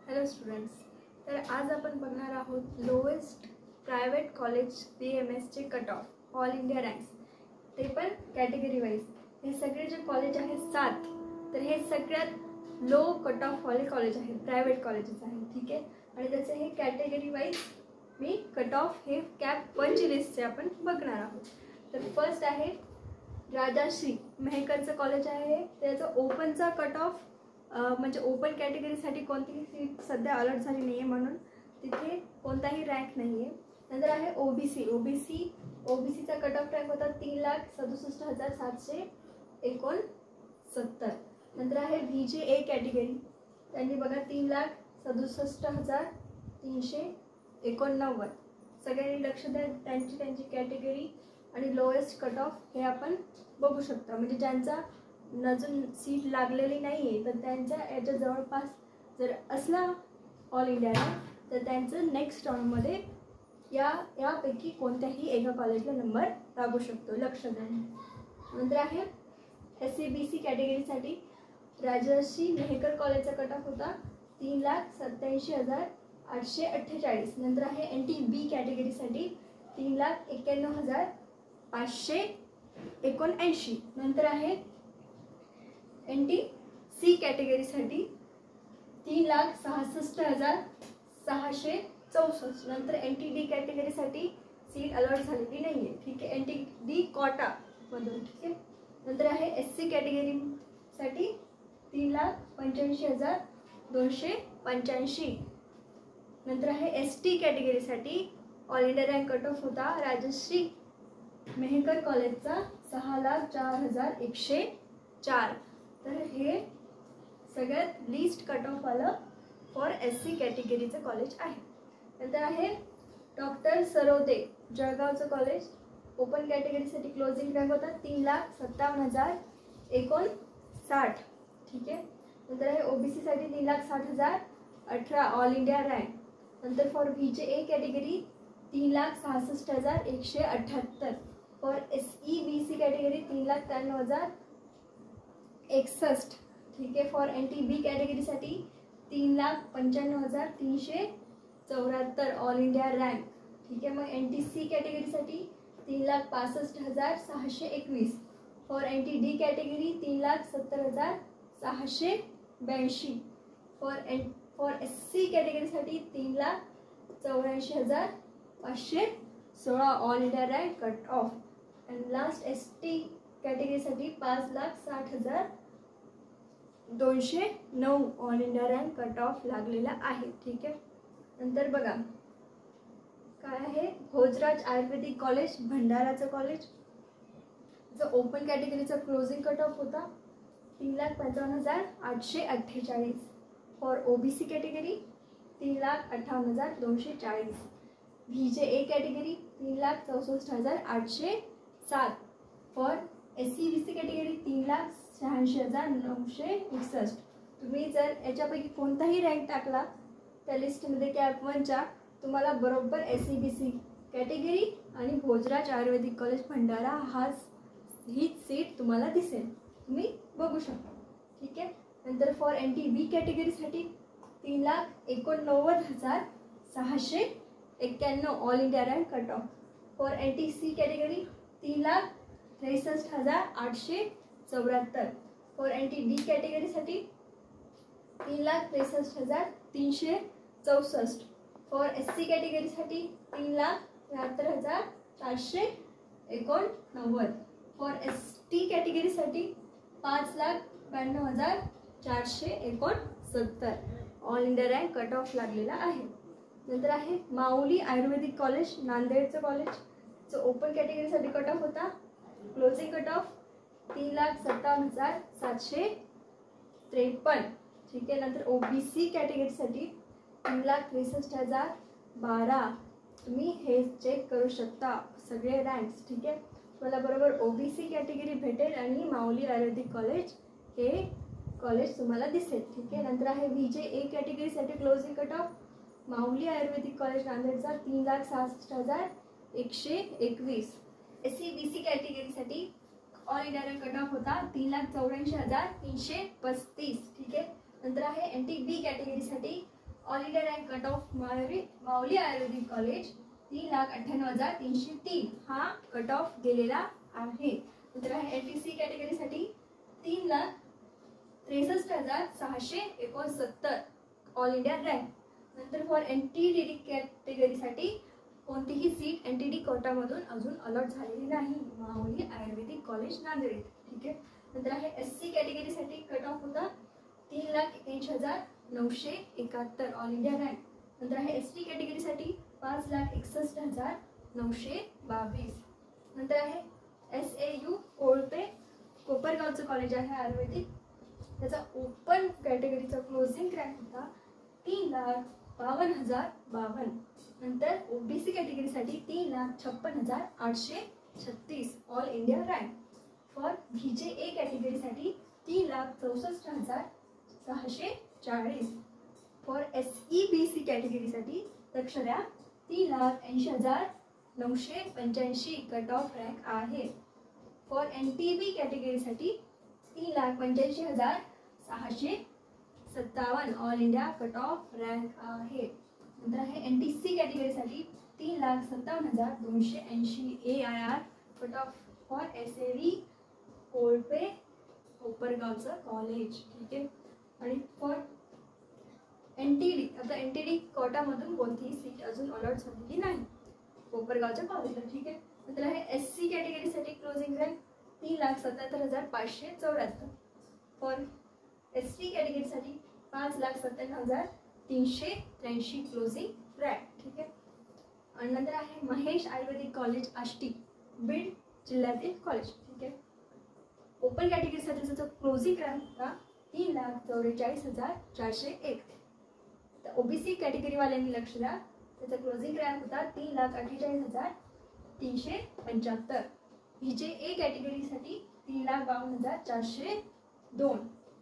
Hello students, तर आज आपण बघणार आहोत लोएस्ट प्रायव्हेट कॉलेज BMSचे cut off all India ranks, ते पण कॅटेगरी वाईज. हे सगळे जे कॉलेज आहेत 7, तर हे सगळ्यात लो कट ऑफ वाले कॉलेज आहेत, प्रायव्हेट कॉलेजेस आहेत. ठीक आहे, आणि त्याचे हे कॅटेगरी वाईज मी कट ऑफ हे कॅप 1ची लिस्टचे आपण बघणार आहोत. तर फर्स्ट आहे राजाश्री मेहकरचं कॉलेज आहे. त्याचं ओपनचा कट ऑफ म्हणजे ओपन कॅटेगरीसाठी कोणतीही सीट सध्या अलर्ट झाली नाही आहे, म्हणून तिथे कोणताही रँक नाही आहे. नंतर आहे ओबीसीचा कट ऑफ रँक होता 3,67,769. नंतर आहे VJA कॅटेगरी, त्यांनी बघा 3,67,389. सगळ्यांनी लक्ष द्या, त्यांची कॅटेगरी आणि लोएस्ट कट ऑफ हे आपण बघू शकता. म्हणजे ज्यांचा अजून सीट लागलेली नाही आहे, तर त्यांच्या याच्या जवळपास जर असला ऑल इंडियाला, तर त्यांचं नेक्स्ट राऊंडमध्ये यापैकी कोणत्याही एका कॉलेजला नंबर लागू शकतो, लक्ष द्या. नंतर आहे SCBC कॅटेगरीसाठी राजर्षी मेहकर कॉलेजचा कट ऑफ होता 3,87,848. नंतर आहे NTB कॅटेगरीसाठी 3,91,579. नंतर आहे NTC कॅटेगरीसाठी 3,66,664. नंतर NTD कॅटेगरीसाठी सीट अलॉट झालेली नाही आहे. ठीक आहे, NTD कोटामधून. ठीक आहे, नंतर आहे SC कॅटेगरीसाठी 3,85,285. नंतर आहे ST कॅटेगरीसाठी all India rank cut off होता राजश्री मेहकर कॉलेजचा 6,04,104. तर हे सगळ्यात लिस्ट कट ऑफ आलं फॉर SC कॅटेगरीचं कॉलेज आहे. नंतर आहे डॉक्टर सरोदे जळगावचं कॉलेज. ओपन कॅटेगरीसाठी क्लोजिंग रँक होता 3,57,059. ठीक आहे, नंतर आहे OBCसाठी 3,60,018 ऑल इंडिया रँक. नंतर for VJA category 3,66,178. For SEBC category 3,93,061. ठीक आहे, फॉर NTB कॅटेगरीसाठी 3,95,374 ऑल इंडिया रँक. ठीक आहे, मग NTC कॅटेगरीसाठी 3,65,621. For NTD category 3,70,682. For SC कॅटेगरीसाठी 3,84,516 all India rank cut of. And last ST कॅटेगरीसाठी 5,60,209 all India rank cut of लागलेला आहे. ठीक आहे, नंतर बघा काय आहे भोजराज आयुर्वेदिक कॉलेज भंडाराचं कॉलेज. जो ओपन कॅटेगरीचा क्लोजिंग कट ऑफ होता 3,55,848. For OBC category 3,58,240. VJA category 3,64,807. For SCBC category 3,86,961. तुम्ही जर याच्यापैकी कोणताही रँक टाकला त्या लिस्टमध्ये कॅप 1च्या, तुम्हाला बरोबर SCBC कॅटेगरी आणि भोजराज आयुर्वेदिक कॉलेज भंडारा हीच सीट तुम्हाला दिसेल, तुम्ही बघू शकता. ठीक आहे, नंतर for NTB कॅटेगरीसाठी 3,89,691 all India rank cut off. For NTC category 3,63,874. For NTD कॅटेगरीसाठी 3,63,364. For SC कॅटेगरीसाठी 3,73,489. For ST कॅटेगरीसाठी 5,92,469 all India rank cut of लागलेला आहे. नंतर आहे माऊली आयुर्वेदिक कॉलेज नांदेडचं कॉलेज. जो ओपन कॅटेगरीसाठी कट ऑफ होता क्लोजिंग कट ऑफ 3,57,753. ठीक आहे, नंतर OBC कॅटेगरीसाठी 3,63,012. तुम्ही हे चेक करू शकता सगळे रँक्स. ठीक आहे, तुम्हाला बरोबर OBC कॅटेगरी भेटेल आणि माऊली आयुर्वेदिक कॉलेज हे कॉलेज तुम्हाला दिसेल. ठीक आहे, नंतर आहे VJA कॅटेगरीसाठी closing cut off Mauli Ayurvedic college नांदेडचा 3,66,121. SCBC कॅटेगरीसाठी all India rank cut off होता 3,84,335. ठीक आहे, नंतर आहे NTB कॅटेगरीसाठी all India rank cut off Mauli Ayurvedic college 3,98,303 हा कट ऑफ गेलेला आहे. नंतर आहे NTC कॅटेगरीसाठी 3,63,669 ऑल इंडिया रँक. नंतर फॉर NTD कॅटेगरीसाठी कोणतीही सीट NTD कोटामधून अजून अलॉट झालेली नाही. माऊली आयुर्वेदिक कॉलेज नांदेड. ठीक आहे. नंतर आहे SC कॅटेगरीसाठी कट ऑफ होता 3,81,971 ऑल इंडिया रँक. नंतर आहे ST कॅटेगरीसाठी 5,61,922. नंतर आहे SAU कोळपे कोपरगावचं कॉलेज आहे आयुर्वेदिक. त्याचा ओपन कॅटेगरीचा क्लोजिंग रँक होता 3,52,052. नंतर OBC कॅटेगरीसाठी 3,56,836 all India rank. For VJA कॅटेगरीसाठी 3,64,640. फॉर SEBC कॅटेगरीसाठी लक्ष द्या 3,80,985 कट ऑफ रँक आहे. फॉर NTB कॅटेगरीसाठी 3,85,657 all India cut off rank आहे. नंतर आहे NTC कॅटेगरीसाठी 3,57,280 AIR cut off. For SAV Kolpe कोपरगावचं कॉलेज. ठीक आहे. आणि फॉर NTD आता NTD कोटामधून कोणतीही सीट अजून अलॉट झालेली नाही कोपरगावच्या कॉलेजला. ठीक आहे. नंतर आहे SC कॅटेगरीसाठी क्लोजिंग रँक 3,77,574. फॉर ST कॅटेगरीसाठी 5,97,383 क्लोजिंग रँक. ठीक आहे. आणि नंतर आहे महेश आयुर्वेदिक कॉलेज आष्टी बीड जिल्ह्यातील कॉलेज. ठीक आहे. ओपन कॅटेगरीसाठी त्याचा क्लोजिंग रँक होता 3,44,401. तर OBC कॅटेगरीवाल्यांनी लक्ष द्या त्याचा क्लोजिंग रँक होता 3,48,375. VJA कॅटेगरीसाठी 3,52,402.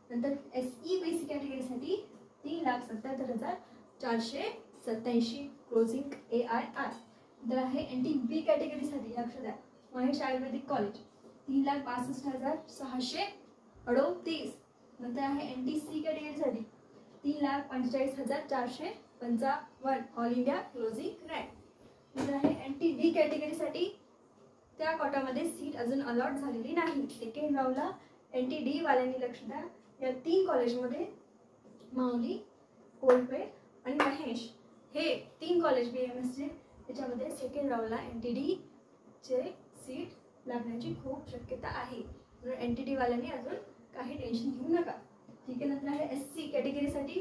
नंतर SEBC कॅटेगरीसाठी 3,77,487 क्लोजिंग AIR. नंतर आहे NTB कॅटेगरीसाठी लक्ष द्या महेश आयुर्वेदिक कॉलेज 3,65,638. नंतर आहे NTC कॅटेगरीसाठी 3,45,455 all India closing rank. नंतर आहे NTD कॅटेगरीसाठी त्या कोटामध्ये सीट अजून अलॉट झालेली नाही. सेकंड राऊंडला NTD वाल्यांनी लक्ष द्या या 3 कॉलेजमध्ये माऊली कोळपे आणि महेश हे 3 कॉलेज BMSचे त्याच्यामध्ये सेकंड राऊंडला NTDचे सीट लागण्याची खूप शक्यता आहे. म्हणून NTD वाल्यांनी अजून काही टेन्शन घेऊ नका. ठीक आहे. नंतर आहे SC कॅटेगरीसाठी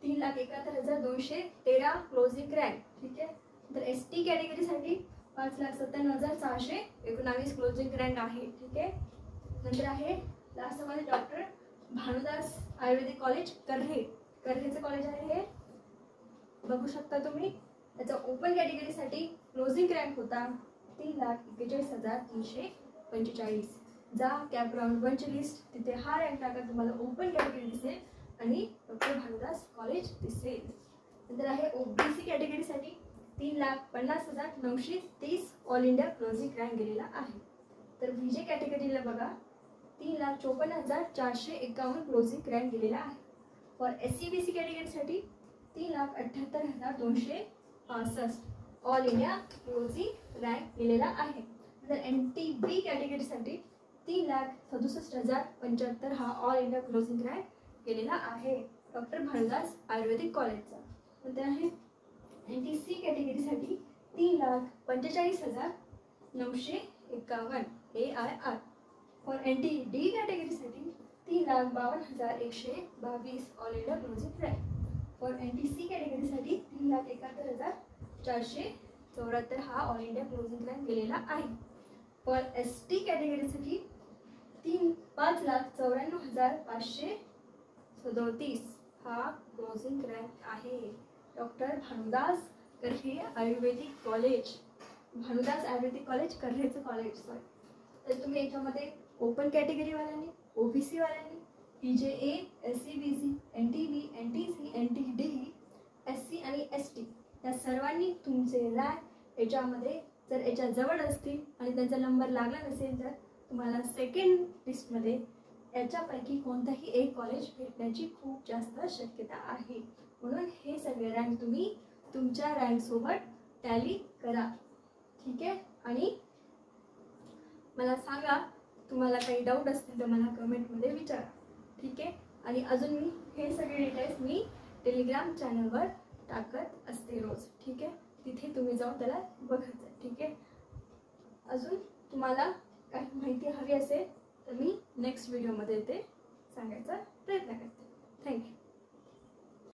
3,71,213 क्लोजिंग रँक. ठीक आहे. नंतर ST कॅटेगरीसाठी 5,97,619 क्लोजिंग रँक आहे. ठीक आहे. नंतर आहे लास्टमध्ये डॉक्टर भानुदास आयुर्वेदिक कॉलेज कर्हे. कर्हेचं कॉलेज आहे हे बघू शकता तुम्ही. त्याचा ओपन कॅटेगरीसाठी क्लोजिंग रँक होता 3,41,345. जा कॅप राऊंड 1ची लिस्ट तिथे हा रँक टाका तुम्हाला ओपन कॅटेगरी दिसेल आणि डॉक्टर भानुदास कॉलेज दिसेल. नंतर आहे OBC कॅटेगरीसाठी 3,50,930 all India closing rank गेलेला आहे. तर VJ कॅटेगरीला बघा 3,54,451 क्लोजिंग रँक गेलेला आहे. For SEBC कॅटेगरीसाठी 3,78,265 all India closing rank गेलेला आहे. नंतर NTB कॅटेगरीसाठी 3,67,075 हा ऑल इंडिया क्लोजिंग रँक गेलेला आहे डॉक्टर भानुदास आयुर्वेदिक कॉलेजचा. नंतर आहे NTC कॅटेगरीसाठी 3,45,951 AIR. For NTD कॅटेगरीसाठी 3,52,122 all India closing rank. For NTC कॅटेगरीसाठी 3,71,474 हा ऑल इंडिया क्लोजिंग रँक गेलेला आहे. फॉर ST कॅटेगरीसाठी 5,94,537 हा क्लोजिंग रँक आहे डॉक्टर भानुदास कर्हे आयुर्वेदिक कॉलेज. भानुदास आयुर्वेदिक कॉलेज कर्हेचं कॉलेज. तर तुम्ही याच्यामध्ये ओपन कॅटेगरीवाल्यांनी OBC वाल्यांनी VJA SEBC NTB NTC NTD SC आणि ST या सर्वांनी तुमचे रँक याच्यामध्ये जर याच्या जवळ असतील आणि त्यांचा नंबर लागला नसेल तर तुम्हाला सेकंड लिस्टमध्ये याच्यापैकी कोणताही एक कॉलेज भेटण्याची खूप जास्त शक्यता आहे. म्हणून हे सगळे रँक तुम्ही तुमच्या रँकसोबत टॅली करा. ठीक आहे. आणि मला सांगा, तुम्हाला काही डाऊट असतील तर मला कमेंटमध्ये विचारा. ठीक आहे. आणि अजून मी हे सगळे डिटेल्स मी टेलिग्राम चॅनलवर टाकत असते रोज. ठीक आहे. तिथे तुम्ही जाऊन त्याला बघत जा. ठीक आहे. अजून तुम्हाला काही माहिती हवी असेल तर मी नेक्स्ट व्हिडिओमध्ये ते सांगायचा प्रयत्न करते. थँक्यू.